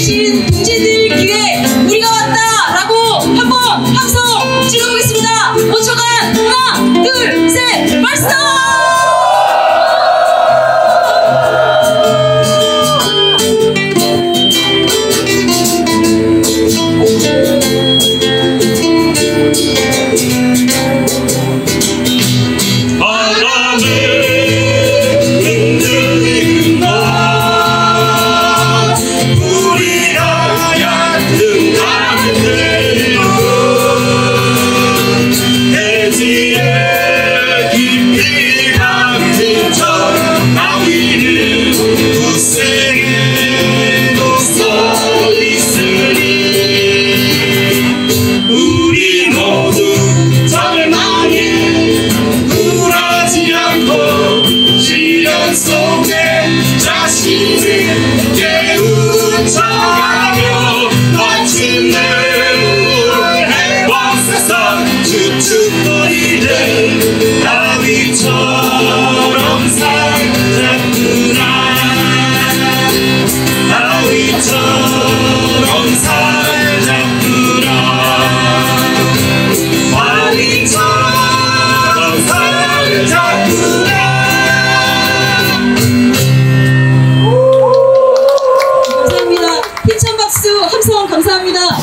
계신 동지들 기회 우리가 왔다라고 한번 함성 질러보겠습니다. 5초간 하나, 둘, 셋, 발사!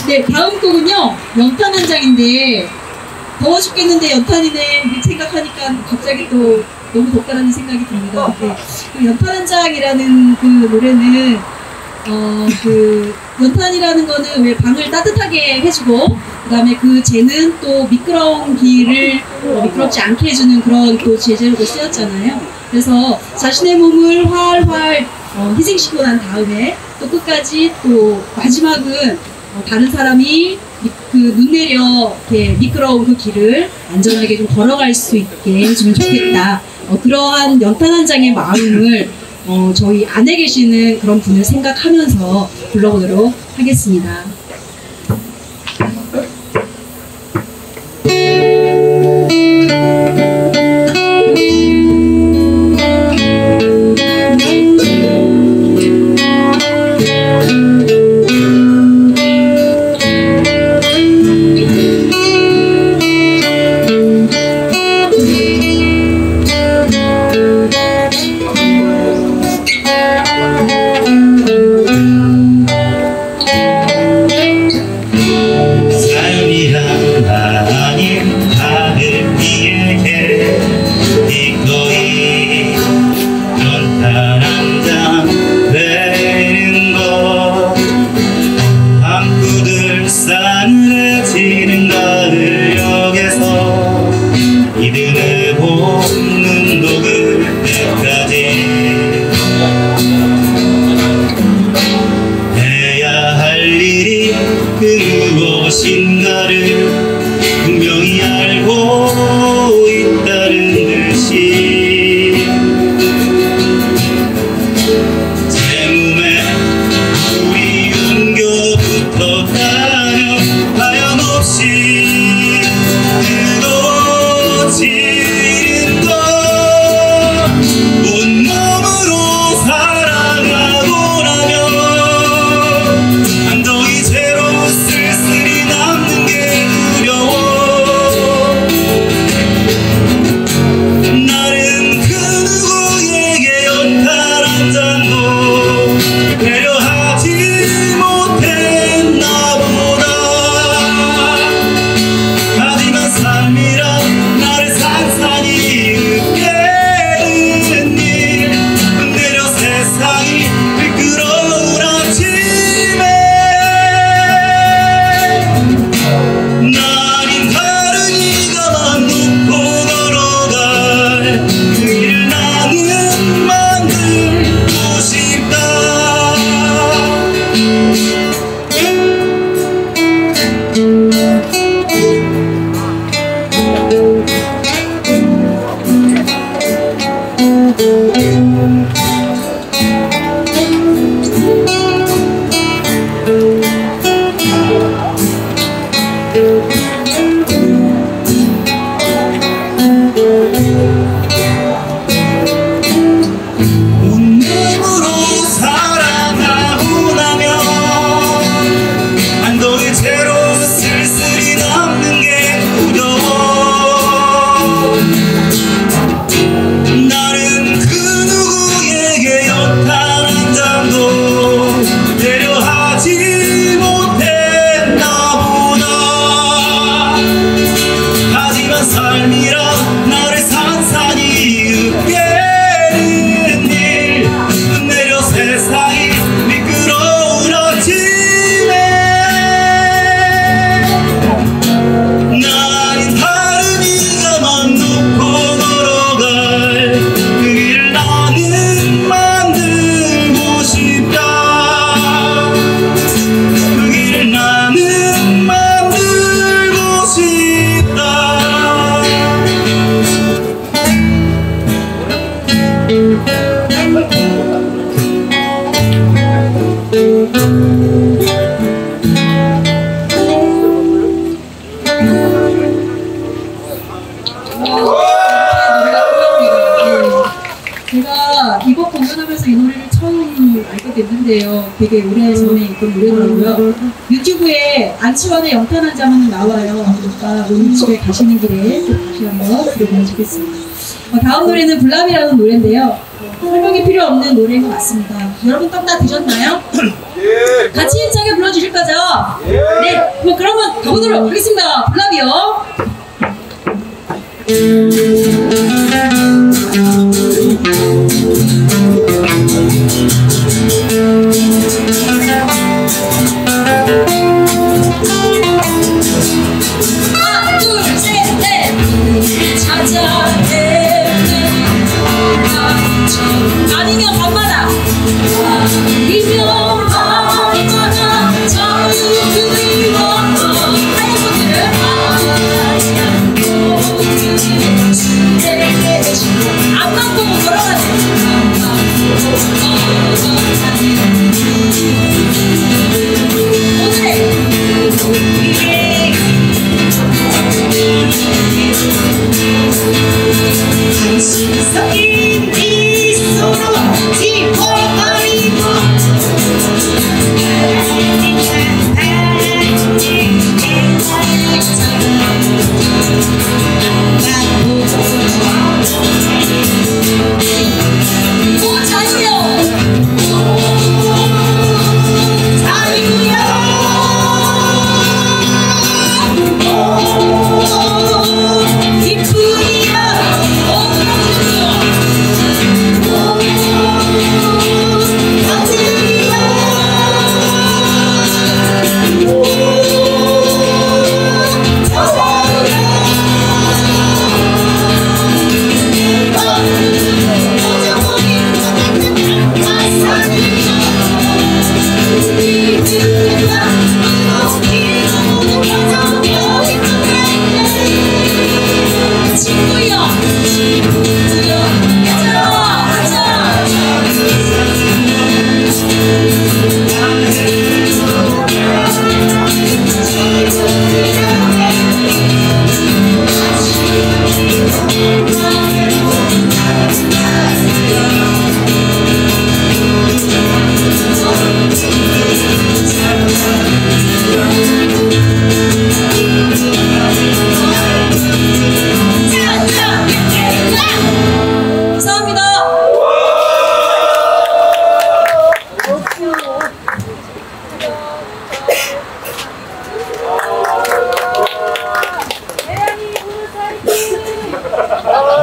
네, 다음 곡은요 연탄 한 장인데 더워 죽겠는데 연탄이네 생각하니까 갑자기 또 너무 덥다라는 생각이 듭니다. 네, 그 연탄 한 장이라는 그 노래는 그 연탄이라는 거는 왜 방을 따뜻하게 해주고 그 다음에 그 재는 또 미끄러운 길을 미끄럽지 않게 해주는 그런 또 제재로 쓰였잖아요. 그래서 자신의 몸을 활활 희생시키고 난 다음에 또 끝까지 또 마지막은 다른 사람이 그 눈 내려 이렇게 미끄러운 그 길을 안전하게 좀 걸어갈 수 있게 해주면 좋겠다. 그러한 연탄 한 장의 마음을 저희 안에 계시는 그런 분을 생각하면서 불러보도록 하겠습니다. 남는 제가 이번 공연하면서 이 노래를 처음 알게 됐는데요. 되게 오래전에 있던 노래더라고요. 유튜브에 안치환의 영탄 한 장은 나와요. 그러니까 오늘 집에 가시는 길에 다시 한번 들어보면 좋겠습니다. 다음 노래는 불남이라는 노래인데요. 설명이 필요 없는 노래인 것 같습니다. 여러분 떡 다 드셨나요? 같이 힘차게 불러주실 거죠? 네, 그러면 가보도록 하겠습니다. 불남이요. 하나, 둘, 셋, 넷. 찾아내는 아니면 밤마다 아니면 밤마다 자유 그리워서 하얀 분들은 앞만 보고 걸어가는 오늘의 한심 섞인 미소로 짚어버리고 오 자유요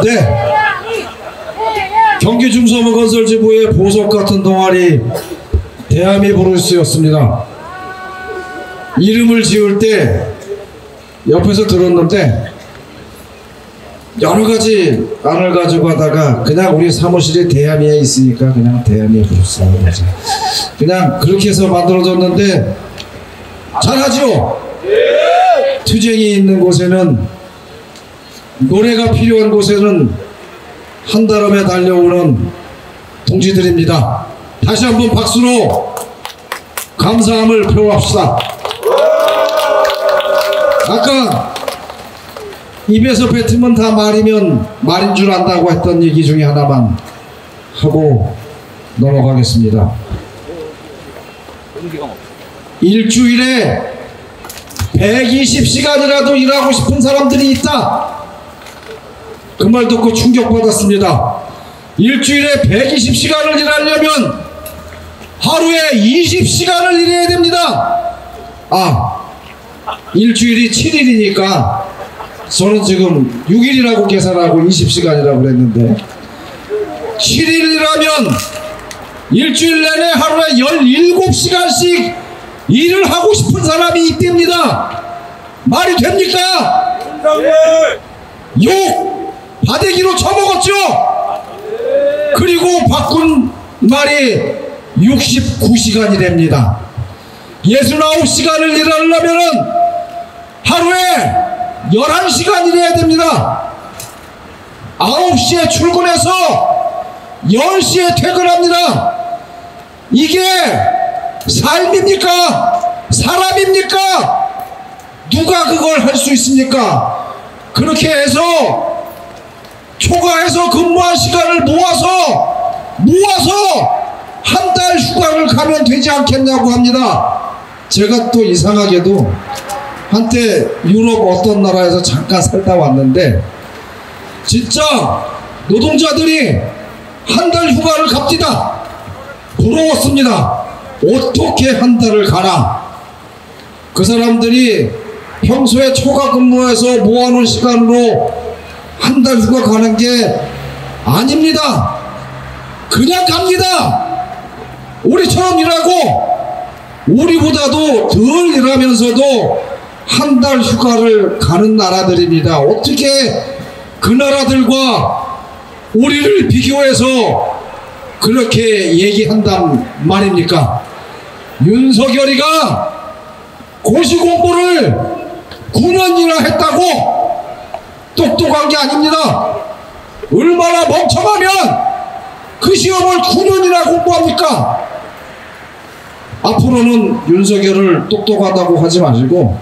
네, 경기 중서부건설지부의 보석 같은 동아리 대함이 브루스였습니다. 이름을 지을 때 옆에서 들었는데 여러가지 안을 가지고 하다가 그냥 우리 사무실에 대함이에 있으니까 그냥 대함이 브루스라고 하죠. 그냥 그렇게 해서 만들어졌는데 잘하죠? 투쟁이 있는 곳에는, 노래가 필요한 곳에는 한달음에 달려오는 동지들입니다. 다시 한번 박수로 감사함을 표합시다. 아까 입에서 뱉으면 다 말이면 말인 줄 안다고 했던 얘기 중에 하나만 하고 넘어가겠습니다. 일주일에 120시간이라도 일하고 싶은 사람들이 있다. 그 말 듣고 충격받았습니다. 일주일에 120시간을 일하려면 하루에 20시간을 일해야 됩니다. 일주일이 7일이니까 저는 지금 6일이라고 계산하고 20시간이라고 그랬는데, 7일이라면 일주일 내내 하루에 17시간씩 일을 하고 싶은 사람이 있답니다. 말이 됩니까? 욕 바대기로 쳐먹었죠. 그리고 바꾼 말이 69시간이 됩니다. 69시간을 일하려면 하루에 11시간 일해야 됩니다. 9시에 출근해서 10시에 퇴근합니다. 이게 삶입니까? 사람입니까? 누가 그걸 할 수 있습니까? 그렇게 해서 초과해서 근무한 시간을 모아서 한 달 휴가를 가면 되지 않겠냐고 합니다. 제가 또 이상하게도 한때 유럽 어떤 나라에서 잠깐 살다 왔는데 진짜 노동자들이 한 달 휴가를 갑디다. 부러웠습니다. 어떻게 한 달을 가나? 그 사람들이 평소에 초과 근무해서 모아놓은 시간으로 한 달 휴가 가는 게 아닙니다. 그냥 갑니다. 우리처럼 일하고 우리보다도 덜 일하면서도 한 달 휴가를 가는 나라들입니다. 어떻게 그 나라들과 우리를 비교해서 그렇게 얘기한단 말입니까? 윤석열이가 고시공부를 9년이나 했다고 똑똑한 게 아닙니다. 얼마나 멍청하면 그 시험을 9년이나 공부합니까? 앞으로는 윤석열을 똑똑하다고 하지 마시고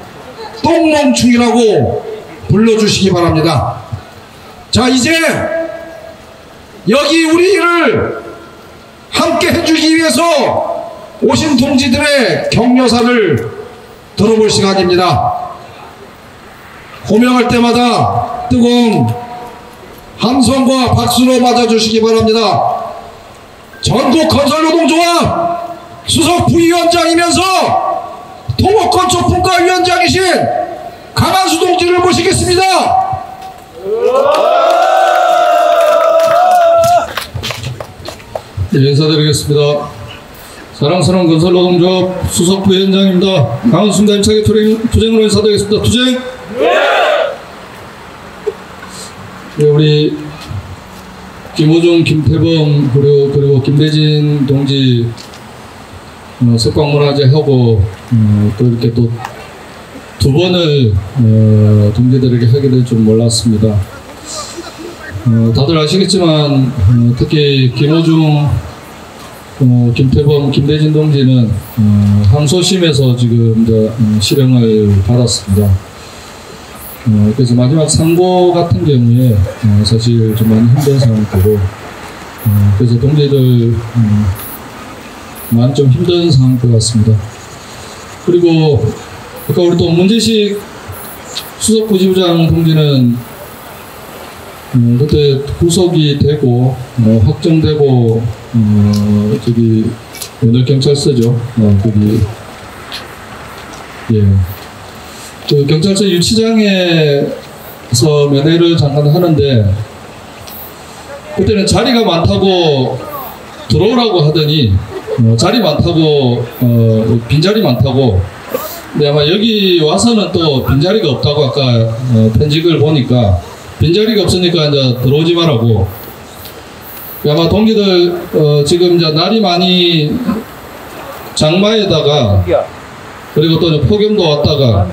똥멍충이라고 불러주시기 바랍니다. 자, 이제 여기 우리를 함께 해주기 위해서 오신 동지들의 격려사를 들어볼 시간입니다. 호명할 때마다 뜨거운 함성과 박수로 맞아주시기 바랍니다. 전국건설노동조합 수석 부위원장이면서 토목건축분과위원장이신 강한수 동지를 모시겠습니다. 네, 인사드리겠습니다. 사랑스러운 건설노동조합 수석 부위원장입니다. 강한수입니다. 힘차게 투쟁으로 인사드리겠습니다. 투쟁! 네, 우리 김호중, 김태범 그리고 김대진 동지 석광문화제하고 또 이렇게 또 두 번을 동지들에게 하게 될 줄 몰랐습니다. 다들 아시겠지만 특히 김호중, 김태범, 김대진 동지는 항소심에서 지금 이제 실형을 받았습니다. 그래서 마지막 상고 같은 경우에 사실 좀 많이 힘든 상황이고 그래서 동지들 많이 좀 힘든 상황일 것 같습니다. 그리고 아까 우리 또 문재식 수석부지부장 동지는 그때 구속이 되고 확정되고 저기 연월경찰서죠. 거기 예. 그 경찰서 유치장에서 면회를 잠깐 하는데 그때는 자리가 많다고 들어오라고 하더니 자리 많다고 빈자리 많다고 근데 아마 여기 와서는 또 빈자리가 없다고 아까 편직을 보니까 빈자리가 없으니까 이제 들어오지 말라고 아마 동기들 지금 이제 날이 많이 장마에다가 그리고 또 폭염도 왔다가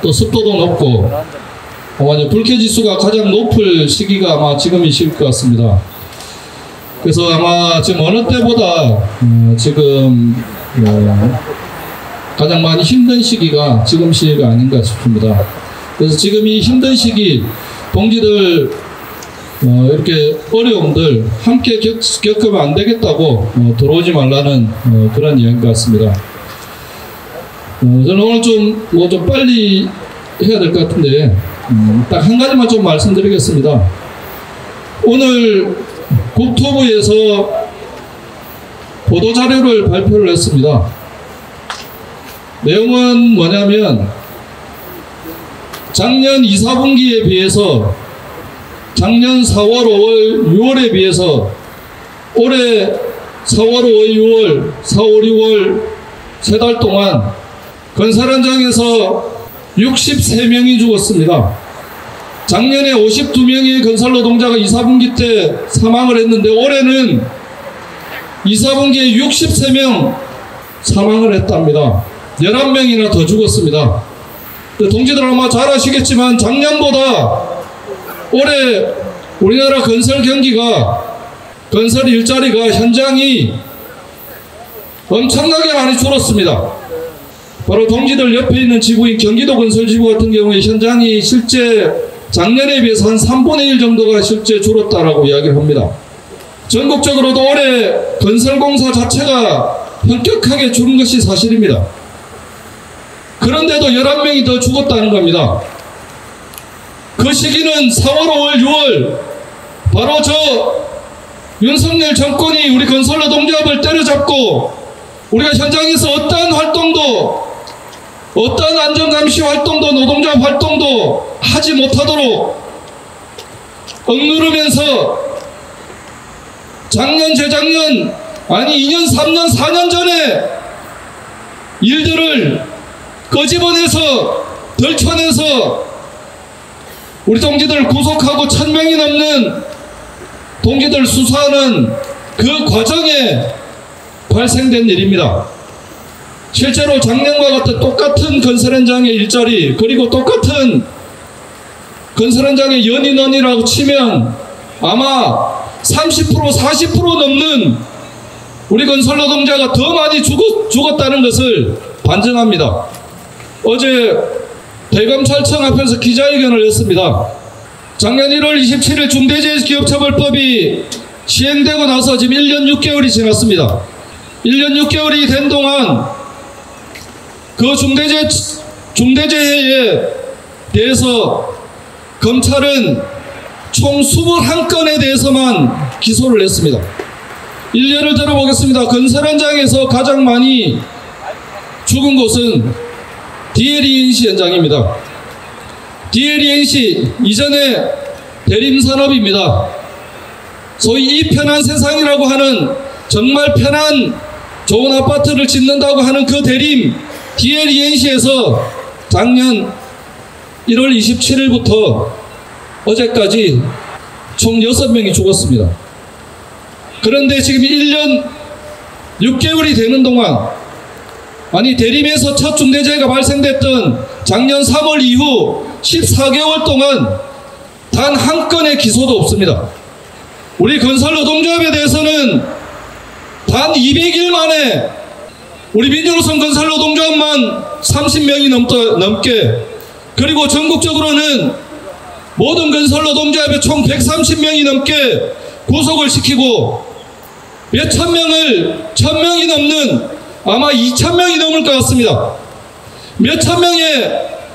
또 습도도 높고 아마 불쾌지수가 가장 높을 시기가 아마 지금이실 것 같습니다. 그래서 아마 지금 어느 때보다 지금 가장 많이 힘든 시기가 지금 시기가 아닌가 싶습니다. 그래서 지금 이 힘든 시기 동지들 이렇게 어려움들 함께 겪으면 안 되겠다고 들어오지 말라는 그런 이야기인 것 같습니다. 저는 오늘 좀 빨리 해야 될 것 같은데 딱 한 가지만 좀 말씀드리겠습니다. 오늘 국토부에서 보도자료를 발표를 했습니다. 내용은 뭐냐면 작년 2, 4분기에 비해서 작년 4월, 5월, 6월에 비해서 올해 4월, 5월, 6월, 4월, 6월 세 달 동안 건설 현장에서 63명이 죽었습니다. 작년에 52명의 건설 노동자가 2, 4분기 때 사망을 했는데 올해는 2, 4분기에 63명 사망을 했답니다. 11명이나 더 죽었습니다. 동지들 아마 잘 아시겠지만 작년보다 올해 우리나라 건설 경기가 건설 일자리가 현장이 엄청나게 많이 줄었습니다. 바로 동지들 옆에 있는 지구인 경기도 건설지구 같은 경우에 현장이 실제 작년에 비해서 한 3분의 1 정도가 실제 줄었다라고 이야기를 합니다. 전국적으로도 올해 건설공사 자체가 현격하게 줄은 것이 사실입니다. 그런데도 11명이 더 죽었다는 겁니다. 그 시기는 4월, 5월, 6월 바로 저 윤석열 정권이 우리 건설 노동조합을 때려잡고 우리가 현장에서 어떠한 활동도, 어떠한 안전감시 활동도, 노동조합 활동도 하지 못하도록 억누르면서 작년, 재작년, 아니 2년, 3년, 4년 전에 일들을 끄집어내서 덜쳐내서 우리 동지들 구속하고 1000명이 넘는 동지들 수사하는 그 과정에 발생된 일입니다. 실제로 작년과 같은 똑같은 건설 현장의 일자리, 그리고 똑같은 건설 현장의 연인원이라고 치면 아마 30%, 40% 넘는 우리 건설 노동자가 더 많이 죽었다는 것을 반증합니다. 어제 대검찰청 앞에서 기자회견을 했습니다. 작년 1월 27일 중대재해기업처벌법이 시행되고 나서 지금 1년 6개월이 지났습니다. 1년 6개월이 된 동안 그 중대재해에 대해서 검찰은 총 21건에 대해서만 기소를 했습니다. 일례를 들어보겠습니다. 건설 현장에서 가장 많이 죽은 곳은 DLENC 현장입니다. DLENC 이전에 대림산업입니다. 소위 이 편한 세상이라고 하는 정말 편한 좋은 아파트를 짓는다고 하는 그 대림 DLENC에서 작년 1월 27일부터 어제까지 총 6명이 죽었습니다. 그런데 지금 1년 6개월이 되는 동안, 아니 대림에서 첫 중대재해가 발생됐던 작년 3월 이후 14개월 동안 단 한 건의 기소도 없습니다. 우리 건설 노동조합에 대해서는 단 200일 만에 우리 민주노총 건설 노동조합만 30명이 넘게, 그리고 전국적으로는 모든 건설 노동조합에 총 130명이 넘게 구속을 시키고 몇천 명을 1000명이 넘는, 아마 2000명이 넘을 것 같습니다. 몇천 명의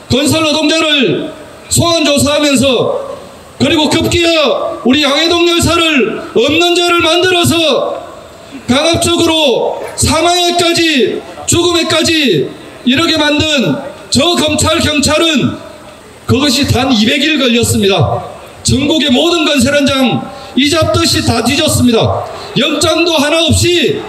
건설 노동자를 소환 조사하면서, 그리고 급기야 우리 양해동 열사를 없는 죄를 만들어서 강압적으로 사망에까지, 죽음에까지 이렇게 만든 저 검찰, 경찰은 그것이 단 200일 걸렸습니다. 전국의 모든 건설 현장 이잡듯이 다 뒤졌습니다. 영장도 하나 없이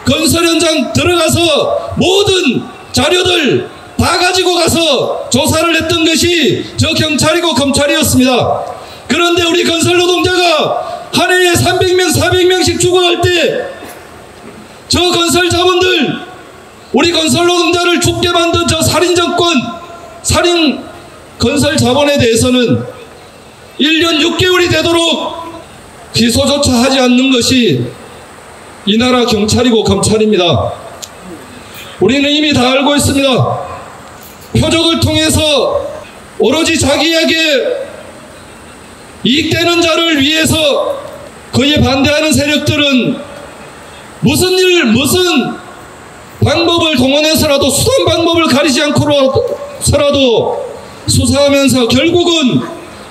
건설 현장 들어가서 모든 자료들 다 가지고 가서 조사를 했던 것이 저 경찰이고 검찰이었습니다. 그런데 우리 건설 노동자가 한 해에 300명, 400명씩 죽어갈 때 저 건설 자본들, 우리 건설 노동자를 죽게 만든 저 살인 정권, 살인 건설 자본에 대해서는 1년 6개월이 되도록 기소조차 하지 않는 것이 이 나라 경찰이고 검찰입니다. 우리는 이미 다 알고 있습니다. 표적을 통해서 오로지 자기에게 이익되는 자를 위해서 그에 반대하는 세력들은 무슨 방법을 동원해서라도, 수단 방법을 가리지 않고서라도 수사하면서 결국은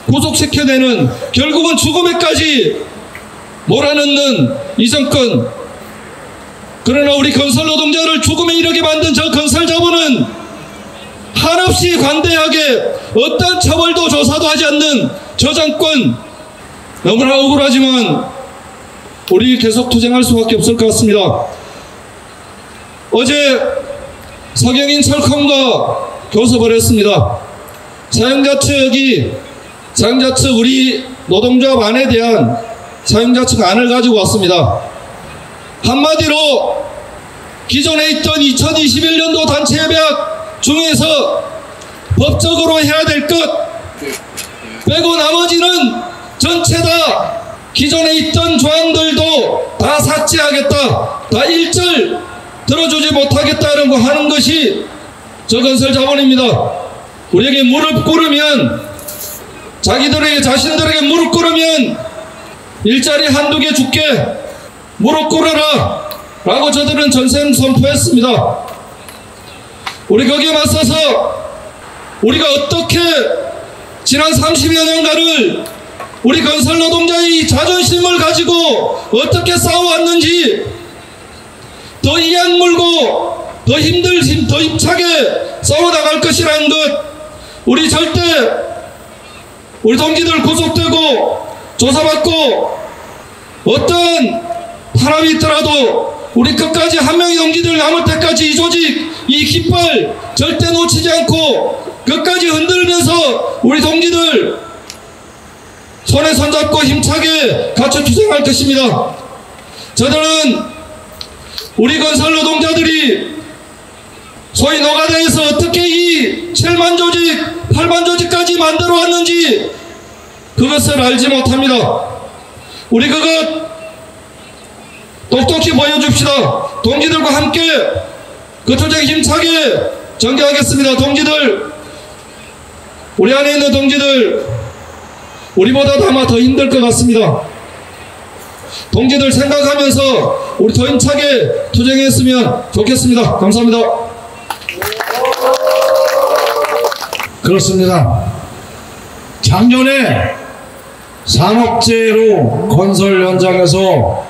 구속시켜내는, 결국은 죽음에까지 몰아넣는 이 정권. 그러나 우리 건설 노동자를 죽음에 이르게 만든 저 건설 자본은 한없이 관대하게 어떤 처벌도 조사도 하지 않는 저 정권, 너무나 억울하지만 우리 계속 투쟁할 수밖에 없을 것 같습니다. 어제 서경인 철컴과 교섭을 했습니다. 사용자 측 우리 노동조합 안에 대한 사용자 측 안을 가지고 왔습니다. 한마디로 기존에 있던 2021년도 단체 협약 중에서 법적으로 해야 될 것 빼고 나머지는 전체 다 기존에 있던 조항들도 다 삭제하겠다, 다 일절 들어주지 못하겠다는 거 하는 것이 저 건설 자본입니다. 우리에게 무릎 꿇으면, 자신들에게 무릎 꿇으면 일자리 한두 개 줄게, 무릎 꿇어라 라고 저들은 전생 선포했습니다. 우리 거기에 맞서서 우리가 어떻게 지난 30여 년간을 우리 건설 노동자의 자존심을 가지고 어떻게 싸워왔는지, 더 이악물고 더 힘차게 싸워나갈 것이라는 것, 우리 절대 우리 동지들 구속되고 조사받고 어떤 파람이 있더라도 우리 끝까지 한 명의 동지들 남을 때까지 이 조직, 이 깃발 절대 놓치지 않고 끝까지 흔들면서 우리 동지들 손에 손잡고 힘차게 같이 투쟁할 것입니다. 저들은 우리 건설 노동자들이 소위 노가다에서 어떻게 이 7만 조직, 8만 조직까지 만들어 왔는지 그것을 알지 못합니다. 우리 그것 똑똑히 보여줍시다. 동지들과 함께 그 투쟁 힘차게 전개하겠습니다. 동지들, 우리 안에 있는 동지들, 우리보다 아마 더 힘들 것 같습니다. 동지들 생각하면서 우리 더 힘차게 투쟁했으면 좋겠습니다. 감사합니다. 그렇습니다. 작년에 산업재해로 건설 현장에서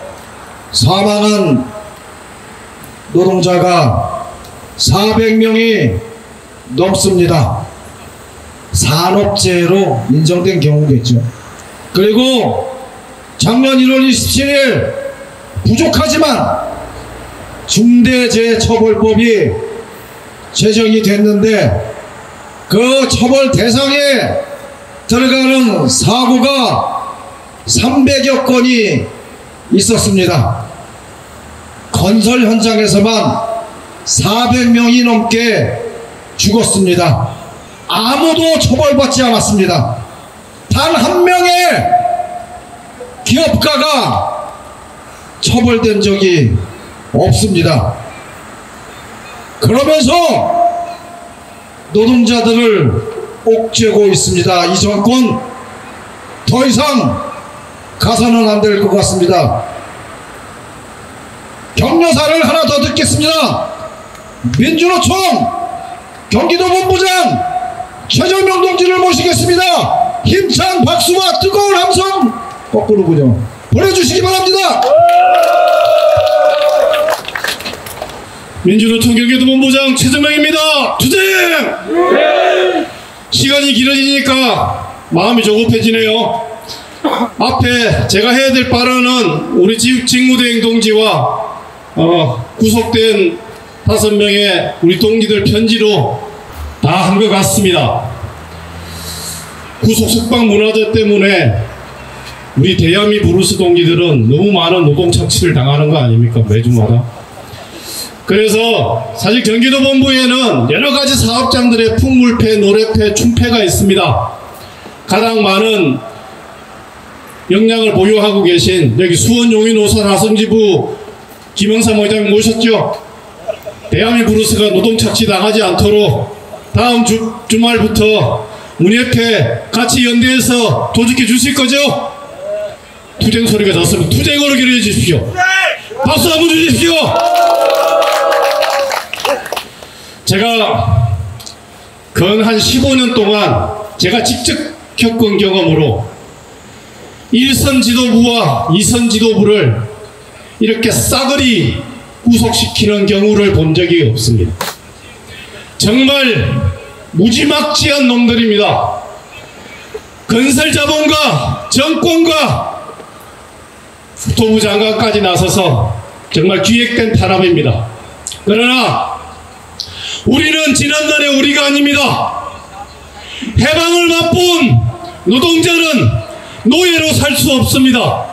사망한 노동자가 400명이 넘습니다. 산업재해로 인정된 경우겠죠. 그리고 작년 1월 27일 부족하지만 중대재해처벌법이 제정이 됐는데 그 처벌 대상에 들어가는 사고가 300여 건이 있었습니다. 건설 현장에서만 400명이 넘게 죽었습니다. 아무도 처벌받지 않았습니다. 단 한 명의 기업가가 처벌된 적이 없습니다. 그러면서 노동자들을 옥죄고 있습니다. 이 정권 더 이상 가서는 안 될 것 같습니다. 격려사를 하나 더 듣겠습니다. 민주노총 경기도 본부장 최정명 동지를 모시겠습니다. 힘찬 박수와 뜨거운 함성 거꾸로군요. 보내주시기 바랍니다. 민주노총 경기도 본부장 최정명입니다. 투쟁! 시간이 길어지니까 마음이 조급해지네요. 앞에 제가 해야 될 발언은 우리 직무대행 동지와 구속된 5명의 우리 동지들 편지로 다 한 것 같습니다. 구속 석방 문화제 때문에 우리 대야미 브루스 동지들은 너무 많은 노동 착취를 당하는 거 아닙니까? 매주마다. 그래서 사실 경기도 본부에는 여러 가지 사업장들의 풍물패, 노래패, 춤패가 있습니다. 가장 많은 역량을 보유하고 계신 여기 수원 용인오산 하성지부 김영삼 의장 모셨죠? 대야미 브루스가 노동착취 당하지 않도록 다음 주말부터 문협회 같이 연대해서 조직해 주실 거죠? 투쟁 소리가 났으면 투쟁으로 결의해 주십시오. 박수 한번 주십시오. 제가 근 한 15년 동안 제가 직접 겪은 경험으로 1선 지도부와 2선 지도부를 이렇게 싸그리 구속시키는 경우를 본 적이 없습니다. 정말 무지막지한 놈들입니다. 건설자본과 정권과 국토부 장관까지 나서서 정말 기획된 탄압입니다. 그러나 우리는 지난날의 우리가 아닙니다. 해방을 맛본 노동자는 노예로 살 수 없습니다.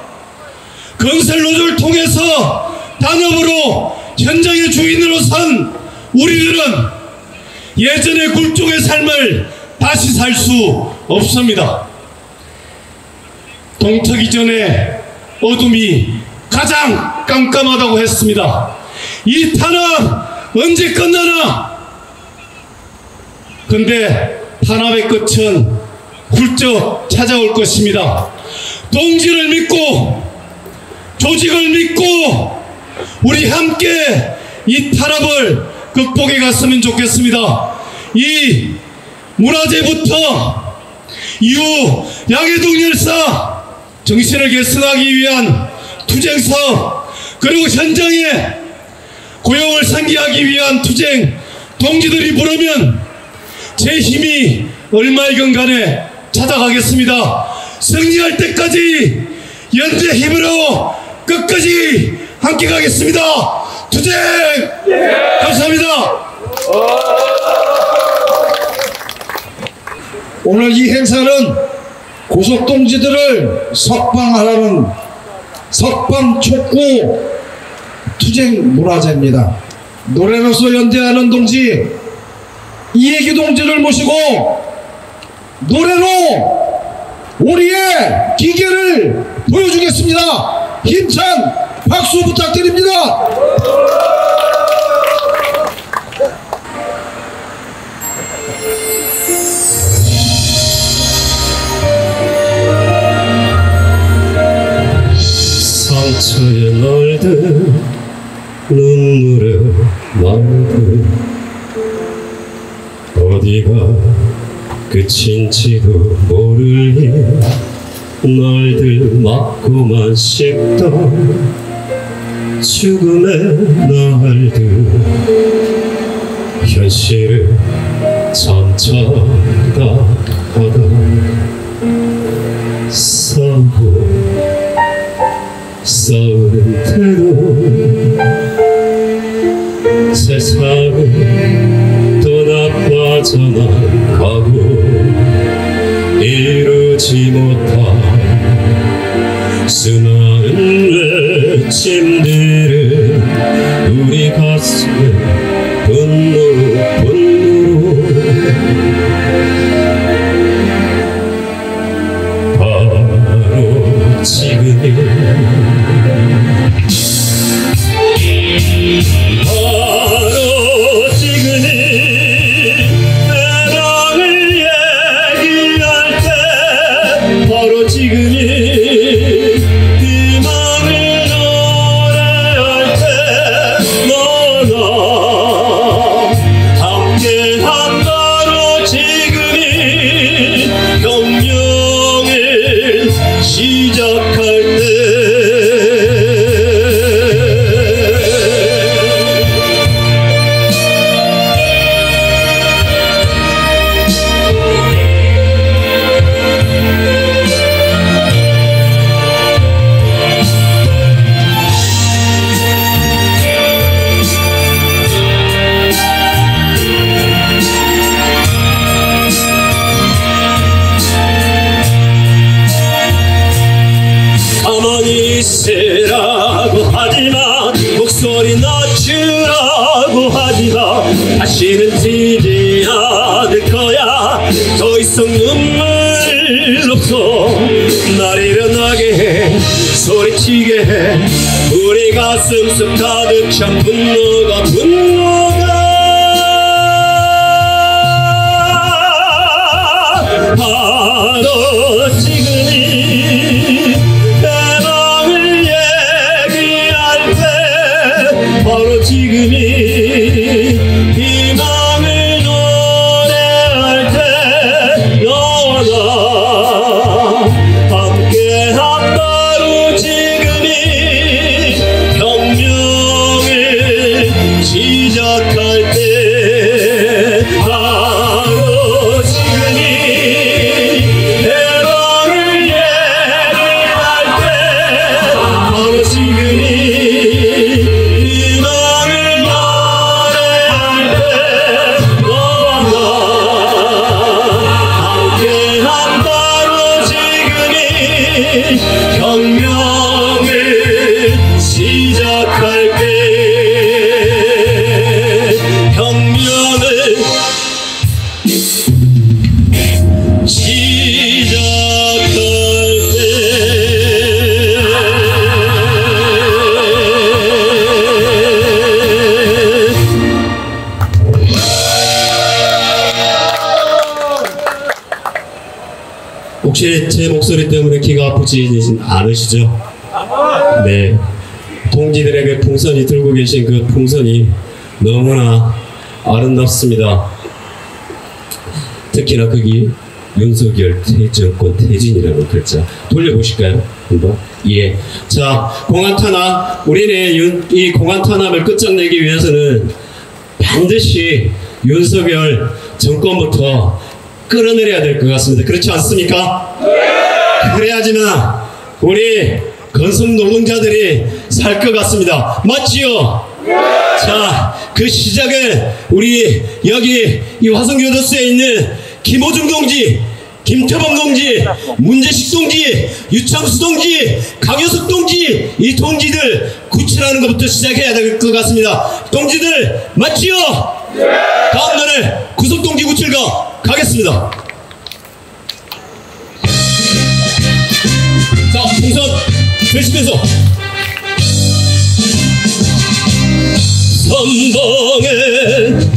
건설노조를 통해서 단협으로 현장의 주인으로 산 우리들은 예전의 굴종의 삶을 다시 살 수 없습니다. 동트기 전에 어둠이 가장 깜깜하다고 했습니다. 이 탄압 언제 끝나나? 근데 탄압의 끝은 훌쩍 찾아올 것입니다. 동지를 믿고 조직을 믿고 우리 함께 이 탄압을 극복해 갔으면 좋겠습니다. 이 문화재부터 이후 양해동 열사 정신을 개선하기 위한 투쟁사업, 그리고 현장에 고용을 상기하기 위한 투쟁 동지들이 부르면 제 힘이 얼마이건 간에 찾아가겠습니다. 승리할 때까지 연대 힘으로 끝까지 함께 가겠습니다. 투쟁! 감사합니다. 오늘 이 행사는 고속동지들을 석방하라는 석방 촉구 투쟁 문화제입니다. 노래로서 연대하는 동지 이혜기 동지를 모시고 노래로 우리의 기계를 보여주겠습니다. 힘찬 박수 부탁드립니다. 상처에 날듯 눈물에 말듯 어디가 끝인지도 모르니 날들 맞고만 싶던 죽음의 날들 현실을 점쳐가다 싸우는 태도 세상은 떠나빠져나 가고 이루지 못한 수많은 외침들을 우리 가슴에 분노로 바로 지금이 있으라고 하지마 목소리 낮추라고 하지마 다시는 지지 않을 거야 더 이상 눈물 없어 날 일어나게 해 소리치게 해 우리 가슴 속 가득 찬 분노가 바로 지금이 바로 지금이 희망을 노래할 때 너와 나 함께한 바로 지금이 혁명을 시작 혹시 제 목소리 때문에 귀가 아프지 않으시죠? 네. 동지들에게 풍선이 들고 계신 그 풍선이 너무나 아름답습니다. 특히나 거기 윤석열 정권 퇴진이라는 글자 돌려보실까요? 한번. 예. 자, 공안탄압. 우리는 이 공안탄압을 끝장내기 위해서는 반드시 윤석열 정권부터 끌어내려야 될 것 같습니다. 그렇지 않습니까? 그래야지만 우리 건설 노동자들이 살 것 같습니다. 맞지요? 자, 그 시작은 우리 여기 이 화성교도소에 있는 김호중 동지, 김태범 동지, 문재식 동지, 유창수 동지, 강효석 동지, 이 동지들 구출하는 것부터 시작해야 될 것 같습니다. 동지들 맞지요? 다음 날에 구속 동지 구출가 가겠습니다. 자, 풍선 드시면서 선봉의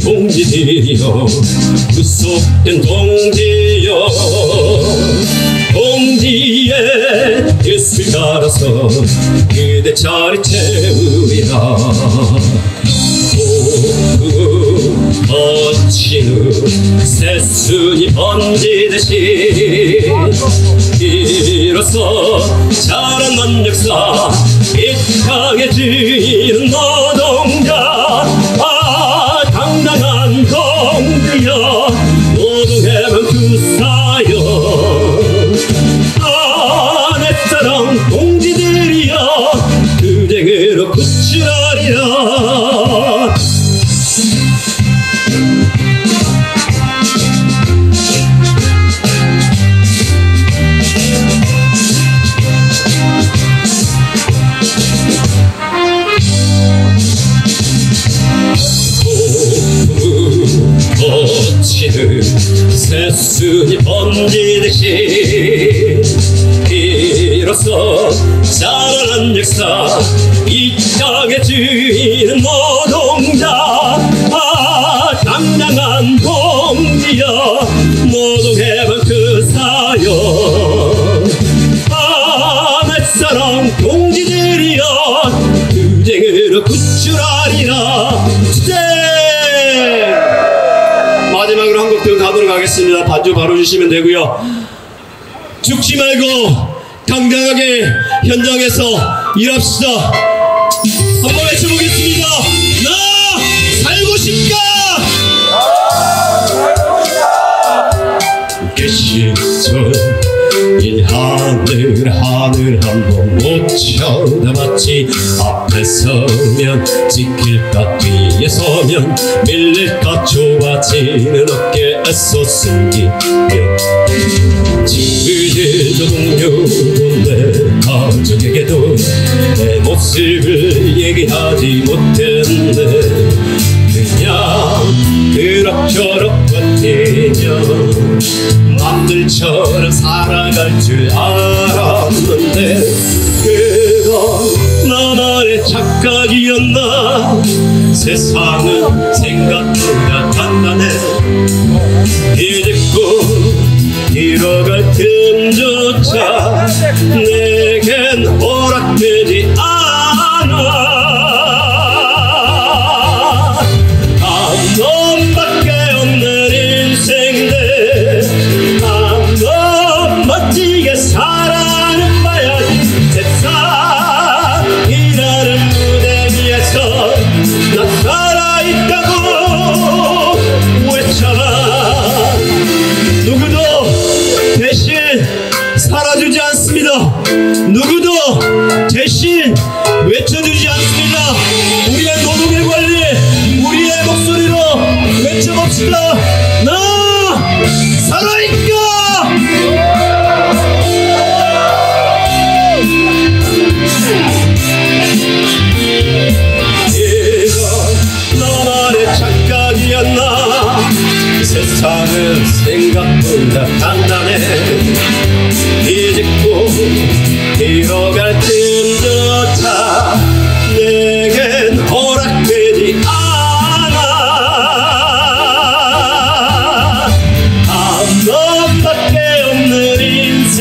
동지들이여 구속된 동지여 동지의 뜻을 따라서 그대 자리 채우리라 거친 후 새순이 번지듯이 이로써 자라난 역사 이 땅에 지는 노동자 아 당당한 동지여 노동해만 구사여 아 내 사랑 동지들이여 투쟁으로 구출하리라 새순이 번지듯이 이로써 자라난 역사 이 땅에 지는 노동자 아 당당한 동지여 노동해만 그사여 아 내 사랑 동지들이여 투쟁으로 구출하리라 마지막으로 한 곡 더 가도록 하겠습니다. 반주 바로 주시면 되고요. 죽지 말고 당당하게 현장에서 일합시다. 한번 외쳐보겠습니다. 나 살고 싶다. 계시죠 이 하늘 한번 못 쳐다봤지 앞에 서면 지킬까 뒤에 서면 밀릴까 좁아지는 어깨 애써 숨기며 친구들도 동료도 내 가족에게도 내 모습을 얘기하지 못했네 그냥 그럭저럭 버티며 남들처럼 살아갈 줄 알았는데 그건 나만의 착각이었나 세상은 생각보다 단단해 이제껏 잃어갈 틈조차 내겐 허락되지 않아 넌밖에 없는 인생들 넌 멋지게 살아봐야지 세상이라는 무대 위에서 나 살아있다고 외쳐봐 누구도 대신 살아주지 않습니다 누구도 대신 외쳐주지 않습니다 우리의 노동의 권리 우리의 목소리로 외쳐봅시다 나 살아있다 이건 너만의 착각이었나 세상은 생각보다 단단해 이제껏 잃어갈 틈조차 내겐 허락되지 않아 너밖에 없는 인생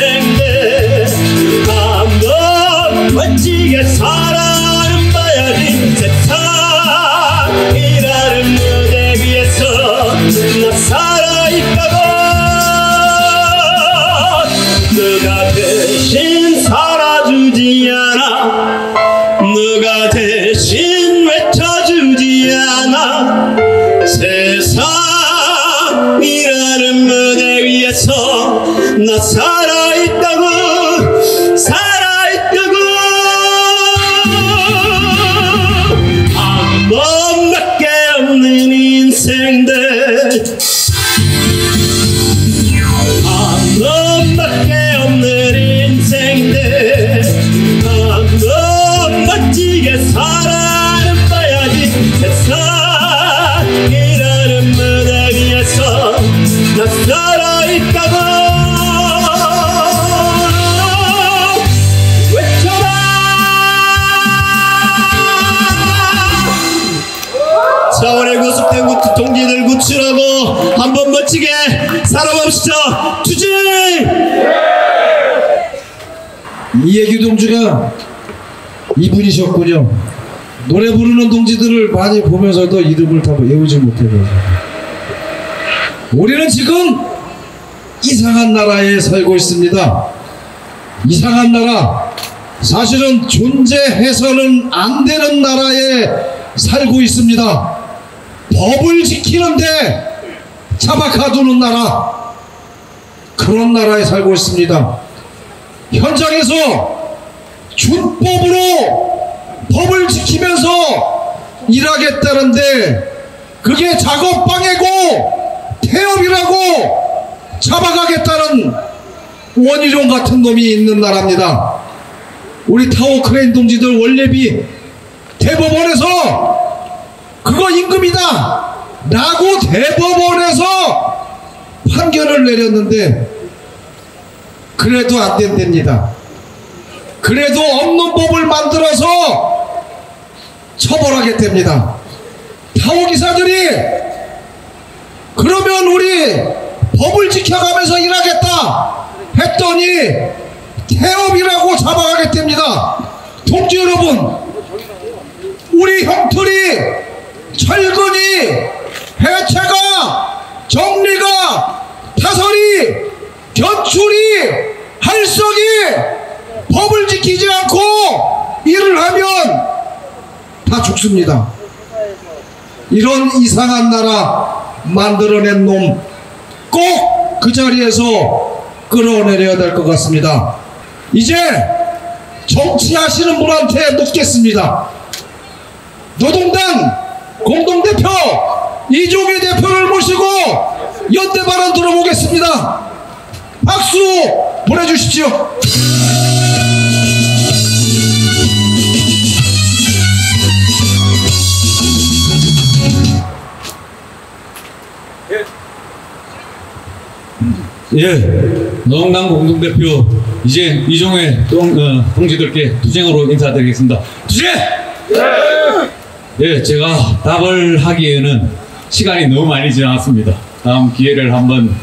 나 살아있다고 살아있다고 한 번밖에 없는 인생들 한 번밖에 없는 인생들 한 번 멋지게 살아봐야지 세상이라는 무대 위에서 나 살아있다고 외쳐라. 차원의 구속된 동지들 구출하고 한번 멋지게 살아봅시다. 투쟁! 이혜규 동지가 이분이셨군요. 노래 부르는 동지들을 많이 보면서도 이름을 다 외우지 못해요. 우리는 지금 이상한 나라에 살고 있습니다. 이상한 나라, 사실은 존재해서는 안 되는 나라에 살고 있습니다. 법을 지키는데 잡아가두는 나라, 그런 나라에 살고 있습니다. 현장에서 준법으로 법을 지키면서 일하겠다는데 그게 작업방해고 태업이라고 잡아가겠다는 원희룡 같은 놈이 있는 나라입니다. 우리 타워크레인 동지들 원래비 대법원에서 그거 임금이다 라고 대법원에서 판결을 내렸는데 그래도 안 된답니다. 그래도 없는 법을 만들어서 처벌하겠답니다. 타워기사들이 그러면 우리 법을 지켜가면서 일하겠다 했더니 태업이라고 잡아가겠답니다. 동지 여러분, 우리 형틀이 철근이 해체가 정리가 타설이 견출이 할석이 법을 지키지 않고 일을 하면 다 죽습니다. 이런 이상한 나라 만들어낸 놈 꼭 그 자리에서 끌어내려야 될 것 같습니다. 이제 정치하시는 분한테 묻겠습니다. 노동당 공동대표 이종희 대표를 모시고 연대 발언 들어보겠습니다. 박수 보내주십시오. 예, 노동당 공동대표 이제 이종회 동지들께 투쟁으로 인사드리겠습니다. 투쟁! 예, 제가 답을 하기에는 시간이 너무 많이 지나갔습니다. 다음 기회를 한번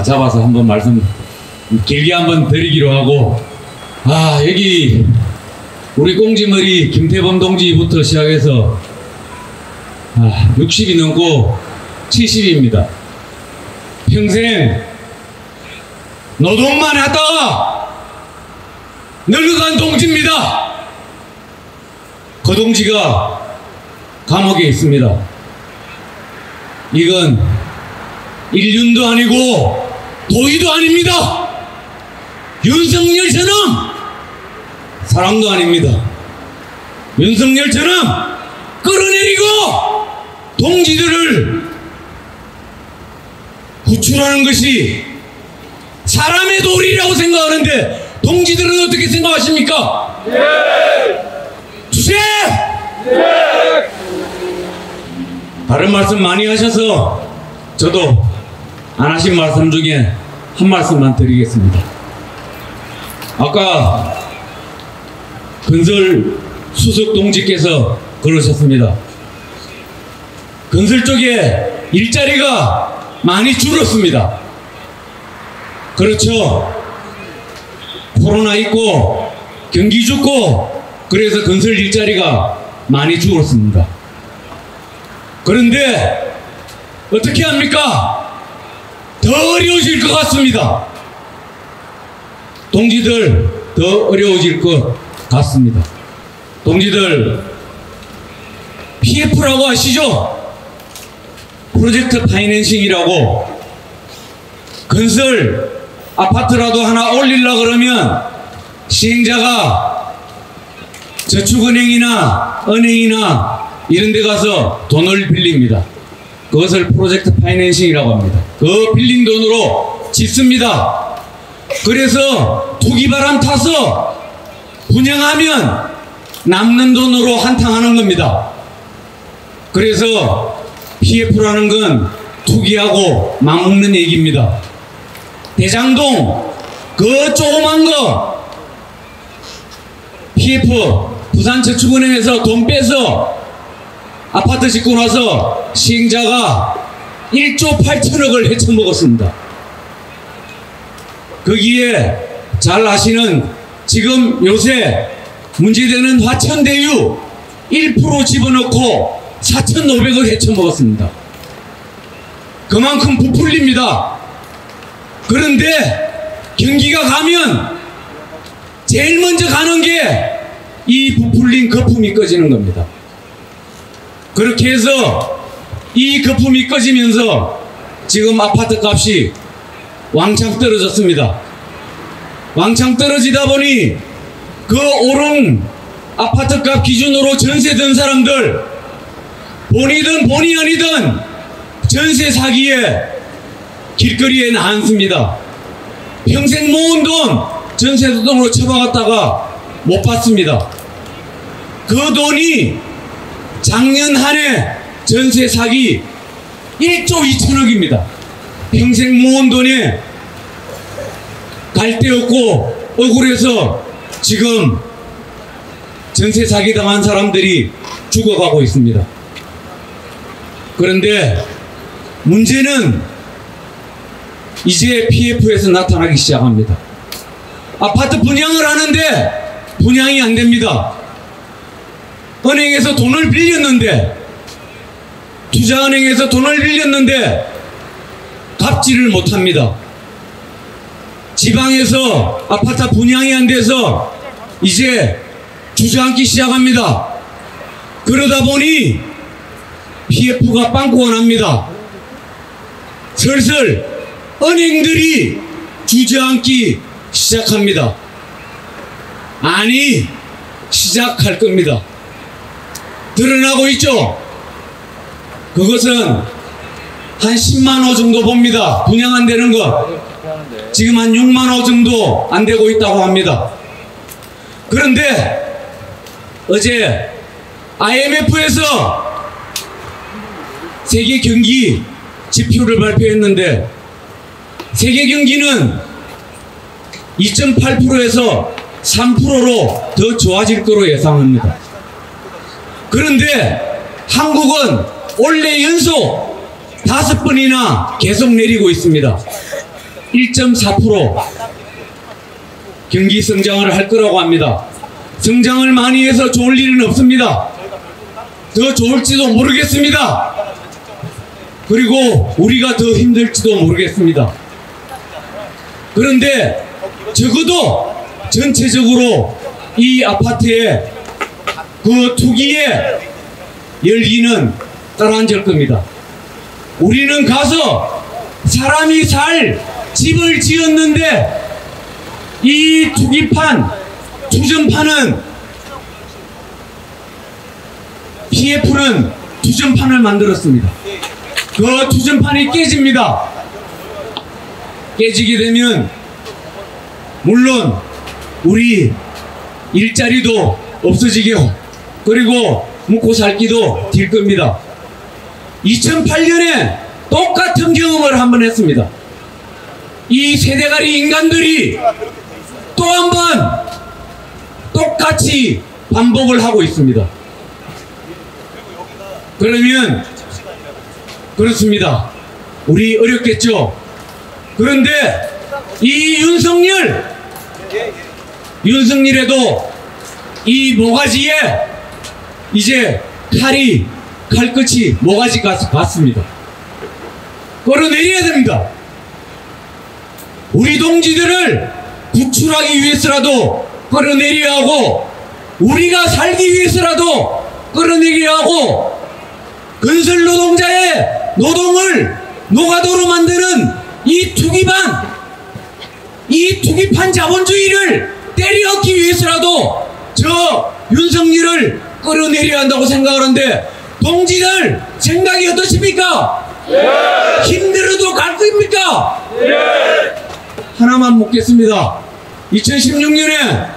잡아서 한번 말씀 길게 한번 드리기로 하고, 여기 우리 꽁지머리 김태범 동지부터 시작해서 60이 넘고 70입니다. 평생 노동만 하다가 늙어간 동지입니다. 그 동지가 감옥에 있습니다. 이건 인륜도 아니고 도의도 아닙니다. 윤석열처럼 사람도 아닙니다. 윤석열처럼 끌어내리고 동지들을 구출하는 것이 사람의 도리라고 생각하는데 동지들은 어떻게 생각하십니까? 주세! 다른 말씀 많이 하셔서 저도 안 하신 말씀 중에 한 말씀만 드리겠습니다. 아까 건설 수석 동지께서 그러셨습니다. 건설 쪽에 일자리가 많이 줄었습니다. 그렇죠. 코로나 있고 경기 죽고 그래서 건설 일자리가 많이 줄었습니다. 그런데 어떻게 합니까? 더 어려워질 것 같습니다. 동지들 더 어려워질 것 같습니다. 동지들 PF라고 아시죠? 프로젝트 파이낸싱이라고 건설 아파트라도 하나 올리려 그러면 시행자가 저축은행이나 은행이나 이런 데 가서 돈을 빌립니다. 그것을 프로젝트 파이낸싱이라고 합니다. 그 빌린 돈으로 짓습니다. 그래서 투기바람 타서 분양하면 남는 돈으로 한탕하는 겁니다. 그래서 PF라는 건 투기하고 맞먹는 얘기입니다. 대장동 그 조그만 거 PF 부산저축은행에서 돈 빼서 아파트 짓고 나서 시행자가 1조 8천억을 헤쳐먹었습니다. 거기에 잘 아시는 지금 요새 문제되는 화천대유 1% 집어넣고 4,500억 헤쳐먹었습니다. 그만큼 부풀립니다. 그런데 경기가 가면 제일 먼저 가는 게 이 부풀린 거품이 꺼지는 겁니다. 그렇게 해서 이 거품이 꺼지면서 지금 아파트 값이 왕창 떨어졌습니다. 왕창 떨어지다 보니 그 오른 아파트 값 기준으로 전세 든 사람들 본이든 본이 아니든 전세 사기에 길거리에 나앉습니다. 평생 모은 돈 전세돈으로 처박았다가 못 받습니다. 그 돈이 작년 한 해 전세 사기 1조 2천억입니다. 평생 모은 돈에 갈 데 없고 억울해서 지금 전세 사기 당한 사람들이 죽어가고 있습니다. 그런데 문제는 이제 PF에서 나타나기 시작합니다. 아파트 분양을 하는데 분양이 안 됩니다. 은행에서 돈을 빌렸는데 투자은행에서 돈을 빌렸는데 갚지를 못합니다. 지방에서 아파트 분양이 안 돼서 이제 주저앉기 시작합니다. 그러다 보니 PF가 빵꾸가 납니다. 슬슬 은행들이 주저앉기 시작합니다. 아니, 시작할 겁니다. 드러나고 있죠? 그것은 한 10만호 정도 봅니다. 분양 안 되는 거. 지금 한 6만호 정도 안 되고 있다고 합니다. 그런데 어제 IMF에서 세계 경기 지표를 발표했는데 세계 경기는 2.8%에서 3%로 더 좋아질 거로 예상합니다. 그런데 한국은 올해 연속 5번이나 계속 내리고 있습니다. 1.4% 경기 성장을 할 거라고 합니다. 성장을 많이 해서 좋을 일은 없습니다. 더 좋을지도 모르겠습니다. 그리고 우리가 더 힘들지도 모르겠습니다. 그런데 적어도 전체적으로 이 아파트의 그 투기의 열기는 가라앉을 겁니다. 우리는 가서 사람이 살 집을 지었는데 이 투기판, 투전판은 PF는 투전판을 만들었습니다. 그 투전판이 깨집니다. 깨지게 되면 물론 우리 일자리도 없어지고 그리고 먹고 살기도 될 겁니다. 2008년에 똑같은 경험을 한번 했습니다. 이 세대가리 인간들이 또 한 번 똑같이 반복을 하고 있습니다. 그러면 그렇습니다. 우리 어렵겠죠. 그런데 이 윤석열에도 이 모가지에 이제 칼끝이 모가지 같습니다. 끌어내려야 됩니다. 우리 동지들을 구출하기 위해서라도 끌어내려야 하고 우리가 살기 위해서라도 끌어내려야 하고 건설 노동자의 노동을 노가도로 만드는 이 투기반 이 투기판 자본주의를 때려얻기 위해서라도 저 윤석열을 끌어내려야 한다고 생각하는데 동지들 생각이 어떠십니까? 힘들어도 갈 겁니까? 하나만 묻겠습니다. 2016년에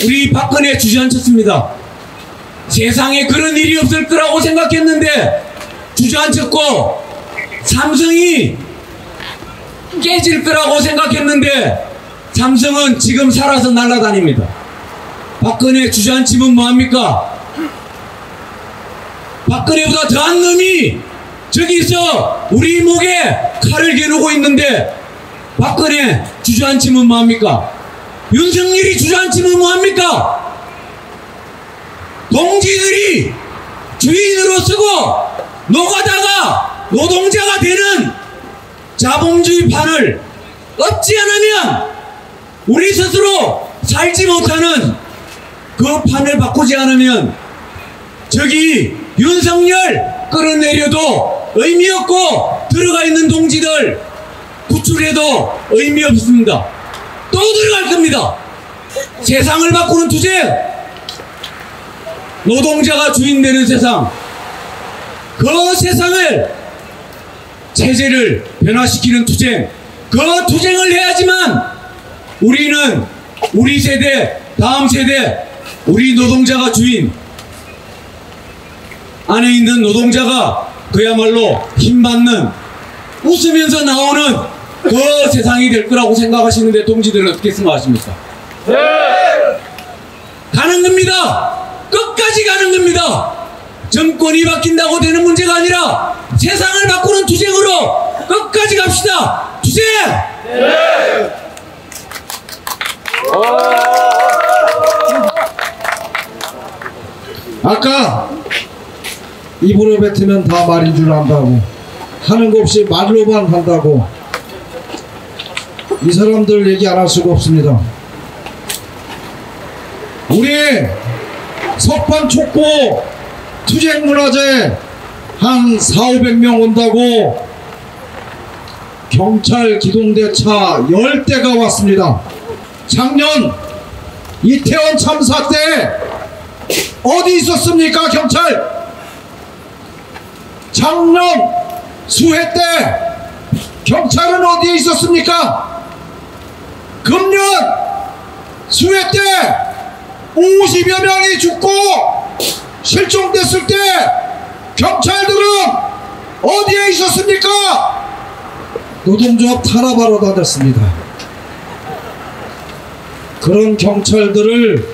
우리 박근혜 주저앉혔습니다. 세상에 그런 일이 없을 거라고 생각했는데 주저앉혔고, 삼성이 깨질 거라고 생각했는데 삼성은 지금 살아서 날아다닙니다. 박근혜 주저앉히면 뭐합니까? 박근혜보다 더한 놈이 저기서 우리 목에 칼을 겨누고 있는데 박근혜 주저앉히면 뭐합니까? 윤석열이 주저앉히면 뭐합니까? 동지들이 주인으로 쓰고 노가다가 노동자가 되는 자본주의 판을 없지 않으면 우리 스스로 살지 못하는 그 판을 바꾸지 않으면 저기 윤석열 끌어내려도 의미 없고 들어가 있는 동지들 구출해도 의미 없습니다. 또 들어갈 겁니다. 세상을 바꾸는 투쟁, 노동자가 주인 되는 세상, 그 세상을 체제를 변화시키는 투쟁, 그 투쟁을 해야지만 우리는 우리 세대, 다음 세대, 우리 노동자가 주인, 안에 있는 노동자가 그야말로 힘받는, 웃으면서 나오는 그 세상이 될 거라고 생각하시는데 동지들은 어떻게 생각하십니까? 가는 겁니다. 끝까지 가는 겁니다. 정권이 바뀐다고 되는 문제가 아니라 세상을 바꾸는 투쟁으로 끝까지 갑시다. 투쟁! 아까 입으로 뱉으면 다 말인 줄 안다고, 하는 거 없이 말로만 한다고, 이 사람들 얘기 안 할 수가 없습니다. 우리 석판 촉구 투쟁문화제 한 400~500명 온다고 경찰 기동대차 10대가 왔습니다. 작년 이태원 참사 때 어디 있었습니까? 경찰 작년 수해 때 경찰은 어디에 있었습니까? 금년 수해 때 50여 명이 죽고 실종됐을 때 경찰들은 어디에 있었습니까? 노동조합 탄압하러 다녔습니다. 그런 경찰들을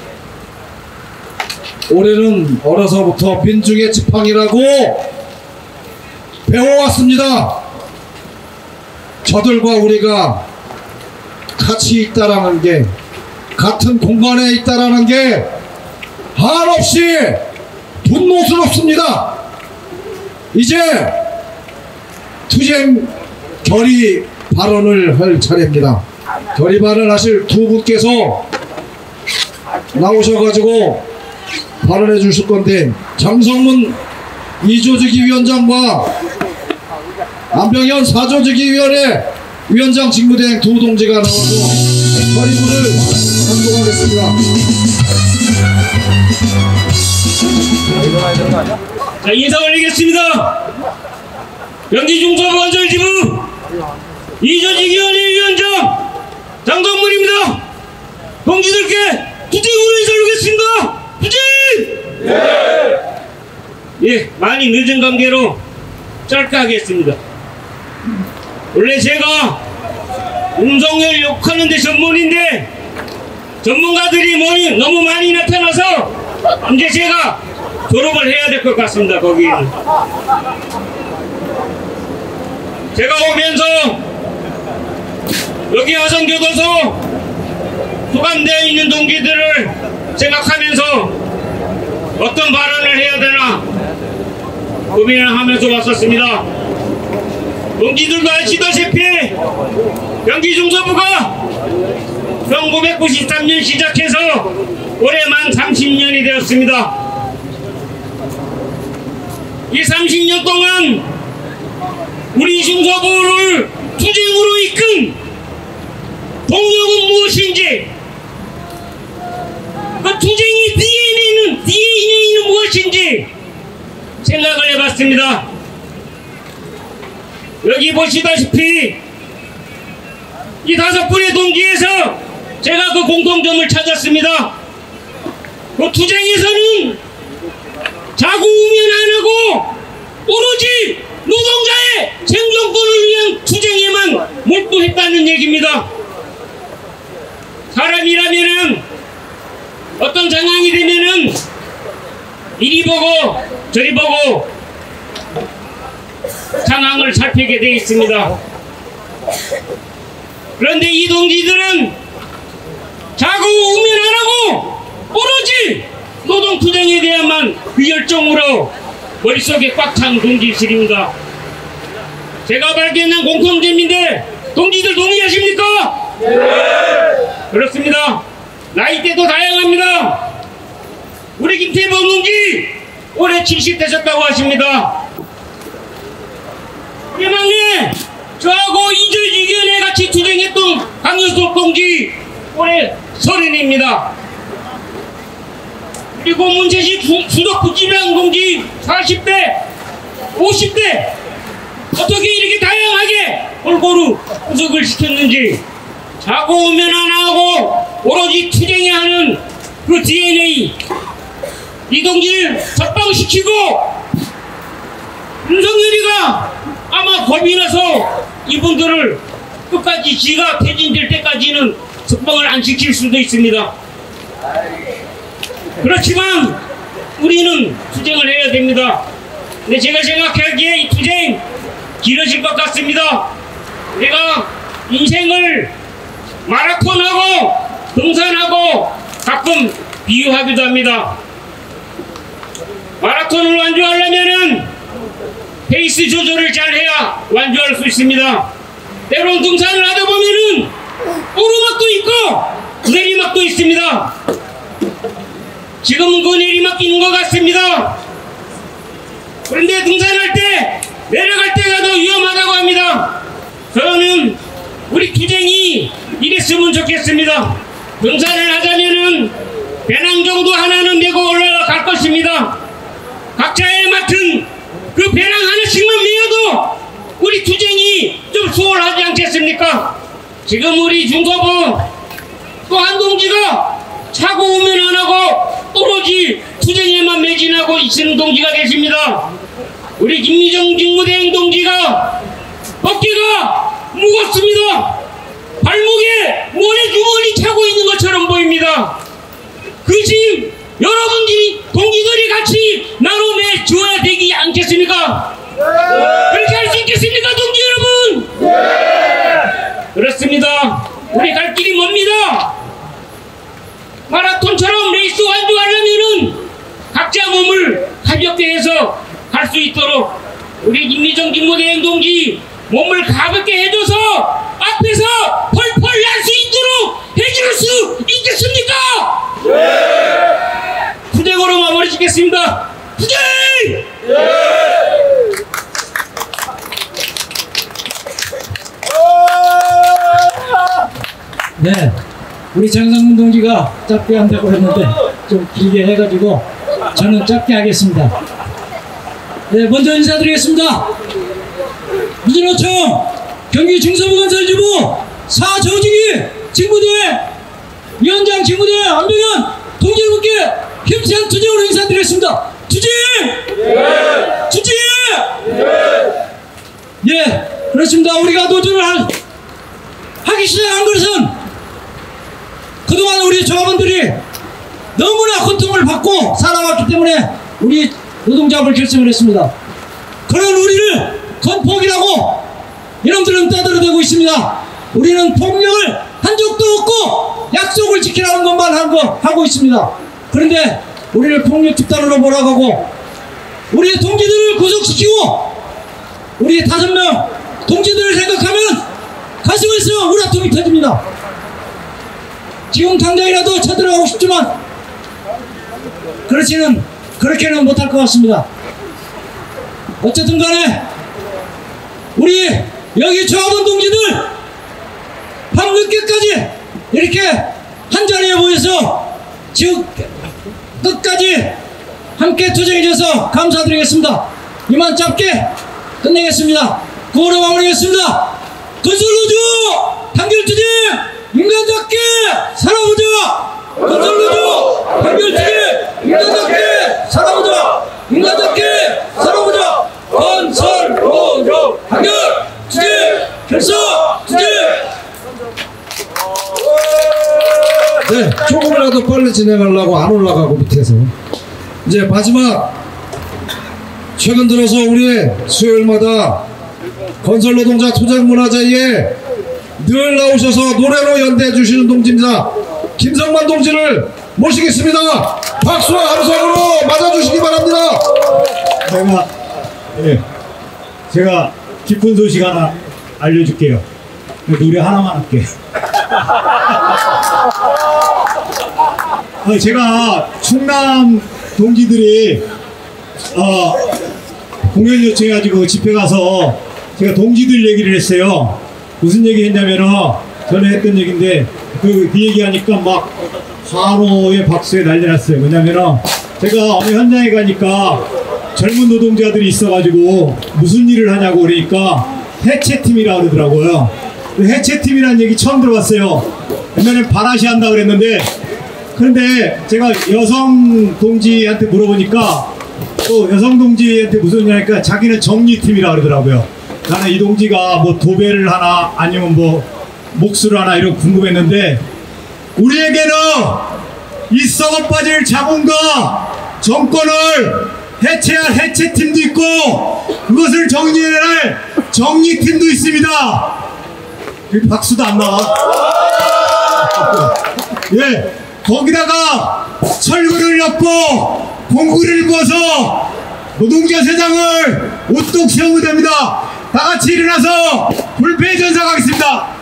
올해는 어려서부터 민중의 지팡이라고 배워왔습니다. 저들과 우리가 같이 있다라는 게, 같은 공간에 있다라는 게 한없이 분노스럽습니다. 이제 투쟁 결의 발언을 할 차례입니다. 결의 발언 하실 두 분께서 나오셔가지고 발언해 주실 건데, 장성문 2조직위 위원장과 안병현 4조직위원회 위원장 직무대행 두 동지가 나와서 결의문을 감독하겠습니다. 자, 인사 올리겠습니다. 경기중소부 건설지부 2조직위원회 위원장 장성문입니다. 동지들께 투쟁으로 인사를 오겠습니다. 투쟁! 예, 많이 늦은 관계로 짧게 하겠습니다. 원래 제가 윤석열 욕하는 데 전문인데 전문가들이 너무 많이 나타나서 이제 제가 졸업을 해야 될 것 같습니다. 거기는 제가 오면서 여기 화성교도소 소감되어 있는 동기들을 생각하면서 어떤 발언을 해야 되나 고민을 하면서 왔었습니다. 동지들도 아시다시피 경기중소부가 1993년 시작해서 올해 만 30년이 되었습니다. 이 30년 동안 우리 중소부를 투쟁으로 이끈 동력은 무엇인지, 그 투쟁의 DNA는 무엇인지 생각을 해봤습니다. 여기 보시다시피 이 5분의 동지에서 제가 그 공통점을 찾았습니다. 그 투쟁에서는 자구우면 안 하고 오로지 노동자의 생존권을 위한 투쟁에만 몰두했다는 얘기입니다. 사람이라면은 어떤 상황이 되면은 이리 보고 저리 보고 상황을 살피게 되어 있습니다. 그런데 이 동지들은 자구우면 안 하고 오로지 노동투쟁에 대한만 그 열정으로 머릿속에 꽉 찬 동지들입니다. 제가 발견한 공통점인데 동지들 동의하십니까? 네. 그렇습니다. 나이대도 다양합니다. 우리 김태범 동지 올해 70 되셨다고 하십니다. 우리 막내 저하고 이전에 같이 투쟁했던 강윤석 동지 올해 30입니다. 그리고 문재식 수덕부지명 동지 40대 50대 어떻게 이렇게 다양하게 골고루 구속을 시켰는지 자고 오면 안 하고 오로지 투쟁에 하는 그 DNA 이 동지를 석방시키고 윤석열이가 아마 겁이 나서 이분들을 끝까지 지가 퇴진될 때까지는 석방을 안 시킬 수도 있습니다. 그렇지만 우리는 투쟁을 해야 됩니다. 근데 제가 생각하기에 이 투쟁 길어질 것 같습니다. 우리가 인생을 마라톤하고 등산하고 가끔 비유하기도 합니다. 마라톤을 완주하려면은 페이스 조절을 잘 해야 완주할 수 있습니다. 때론 등산을 하다 보면은 오르막도 있고 내리막도 있습니다. 지금은 그 내리막이 있는 것 같습니다. 그런데 등산할 때 내려갈 때가 더 위험하다고 합니다. 저는 우리 투쟁이 이랬으면 좋겠습니다. 등산을 하자면은 배낭 정도 하나는 메고 올라갈 것입니다. 각자에 맡은 그 배낭 하나씩만 메어도 우리 투쟁이 좀 수월하지 않겠습니까? 지금 우리 중서부 또 한 동지가 차고 오면 안 하고 오로지 투쟁에만 매진하고 있는 동지가 계십니다. 우리 김미정 직무대행 동지가 어깨가 무겁습니다. 발목에 모래주머니 차고 있는 것처럼 보입니다. 그 짐 여러분들이 동지들이 같이 나눔해 줘야 되지 않겠습니까? 그렇게 할 수 있겠습니까, 동지 여러분? 그렇습니다. 우리 갈 길이 멉니다. 마라톤처럼 레이스 완주하려면은 각자 몸을 가볍게 해서 갈 수 있도록 우리 김미정 직무대행 동지 몸을 가볍게 해줘서 앞에서 펄펄 날 수 있도록 해줄 수 있겠습니까? 투쟁으로 마무리 짓겠습니다. 투쟁! 네, 우리 장성문 동지가 짧게 한다고 했는데 좀 길게 해가지고 저는 짧게 하겠습니다. 네, 먼저 인사드리겠습니다. 민주노총 경기 중서부건설지부 4조직위 직무대회 위원장 직무대회 안병현 동지들께 힘찬 투쟁으로 인사드리겠습니다. 투쟁! 예! 투쟁! 예! 예, 그렇습니다. 우리가 노조를 하기 시작한 것은 그동안 우리 조합원들이 너무나 고통을 받고 살아왔기 때문에 우리 노동조합을 결성을 했습니다. 그런 우리를 건폭이라고 이놈들은 떠들어대고 있습니다. 우리는 폭력을 한 적도 없고 약속을 지키라는 것만 하고 있습니다. 그런데 우리를 폭력 집단으로 몰아가고 우리 동지들을 구속시키고 우리 5명 동지들을 생각하면 가슴에서 우라통이 터집니다. 지금 당장이라도 쳐들어가고 싶지만 그렇게는 못할 것 같습니다. 어쨌든 간에 우리 여기 조합원 동지들 밤늦게까지 이렇게 한자리에 모여서 지금 끝까지 함께 투쟁해 주셔서 감사드리겠습니다. 이만 짧게 끝내겠습니다. 구호로 마무리하겠습니다. 건설노조 단결투쟁 인간답게 살아보자. 건설노조 단결투쟁 인간답게 살아보자. 인간답게 살아보자. 건설노조 단결투쟁 결사투쟁. 네, 조금이라도 빨리 진행하려고 안 올라가고 밑에서 이제 마지막 최근 들어서 우리 수요일마다 건설노동자 투쟁문화제에 늘 나오셔서 노래로 연대해 주시는 동지입니다. 김성만 동지를 모시겠습니다. 박수와 함성으로 맞아주시기 바랍니다. 제가 기쁜 소식 하나 알려줄게요. 노래 하나만 할게. 제가 충남 동지들이 공연 요청해가지고 집회 가서 제가 동지들 얘기를 했어요. 무슨 얘기 했냐면은 전에 했던 얘기인데 그 얘기하니까 막 환호의 박수에 난리 났어요. 왜냐면은 제가 어느 현장에 가니까 젊은 노동자들이 있어가지고 무슨 일을 하냐고 그러니까 해체팀이라고 그러더라고요. 해체팀이라는 얘기 처음 들어봤어요. 옛날에 바라시 한다 그랬는데, 그런데 제가 여성 동지한테 물어보니까 또 여성 동지한테 무슨 일이니까 자기는 정리팀이라고 그러더라고요. 나는 이 동지가 뭐 도배를 하나 아니면 뭐 목수를 하나 이런 궁금했는데, 우리에게는 이 썩어 빠질 자본과 정권을 해체할 해체팀도 있고 그것을 정리해야 할 정리팀도 있습니다. 박수도 안 나와. 예, 거기다가 철근을 엮고 공구를 부어서 노동자 세상을 우뚝 세우면 됩니다. 다 같이 일어나서 불패 전사하겠습니다.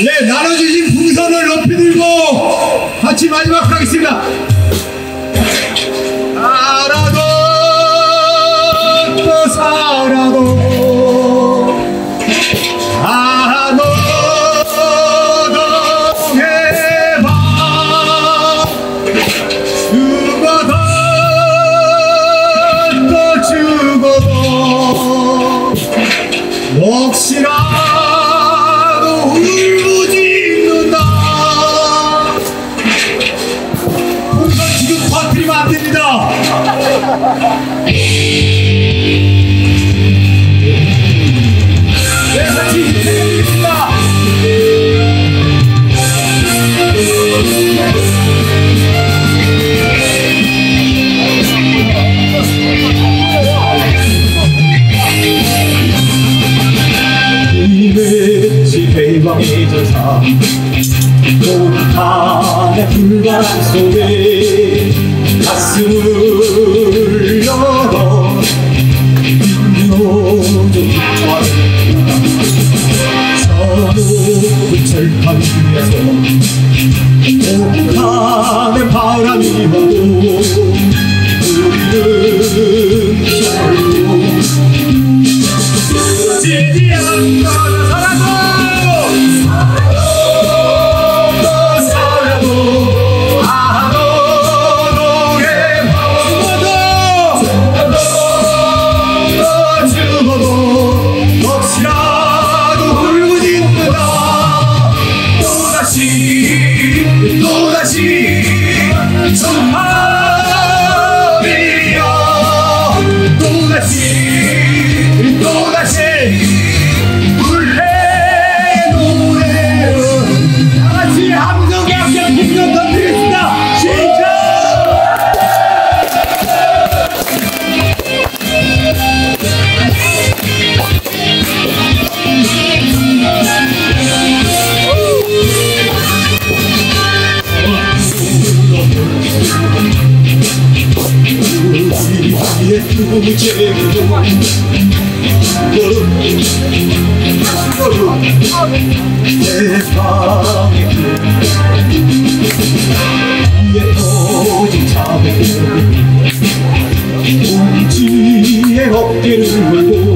예, 나눠주신 풍선을 높이 들고 같이 마지막 하겠습니다. 살아도 또 살아도 노동의 밤 죽어도 또 죽어도 혹시라도 울부짖는다. 풍선 지금 터뜨리면 안 됩니다. 네, 같이 힘내드리겠습니다. 이매치 대왕의 전사 공탄의 불바람 속에 가슴을 열어 인노조 서높은 철판 위에서 공탄의 바람이 불고 우리는 서로 쓰러지지 않아 동지의 어깨를 물고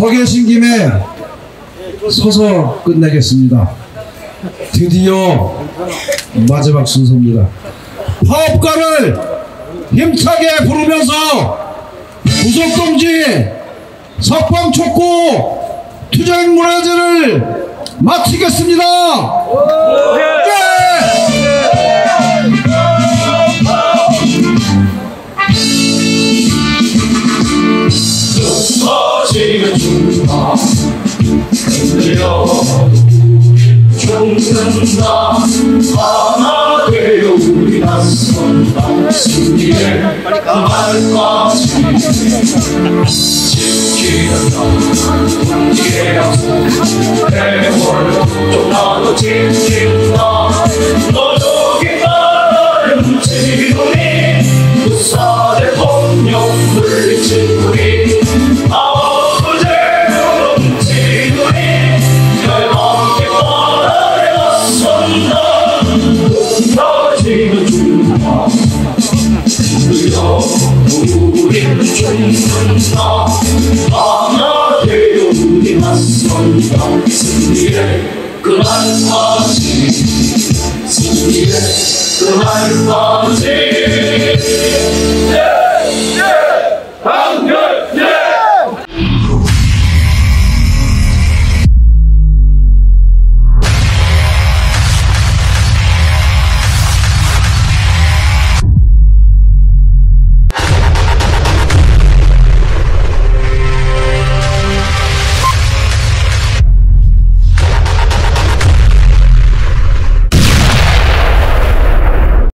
서 계신 김에 서서 끝내겠습니다. 드디어 마지막 순서입니다. 파업가를 힘차게 부르면서 구속동지 석방촉구 투쟁문화제를 마치겠습니다. 지금 죽는다 흔들려 죽는다 하나 되어 우리 나선다 승리의 날까지 지키겠다 동지의 약속 대월 좀 나도 지킨다 너저기 나라를 훔치노니 부사 대통령 물리친 우리 우리는 죽는다 하나 되어 우리 맞선다 승리의 그날까지 승리의 그날까지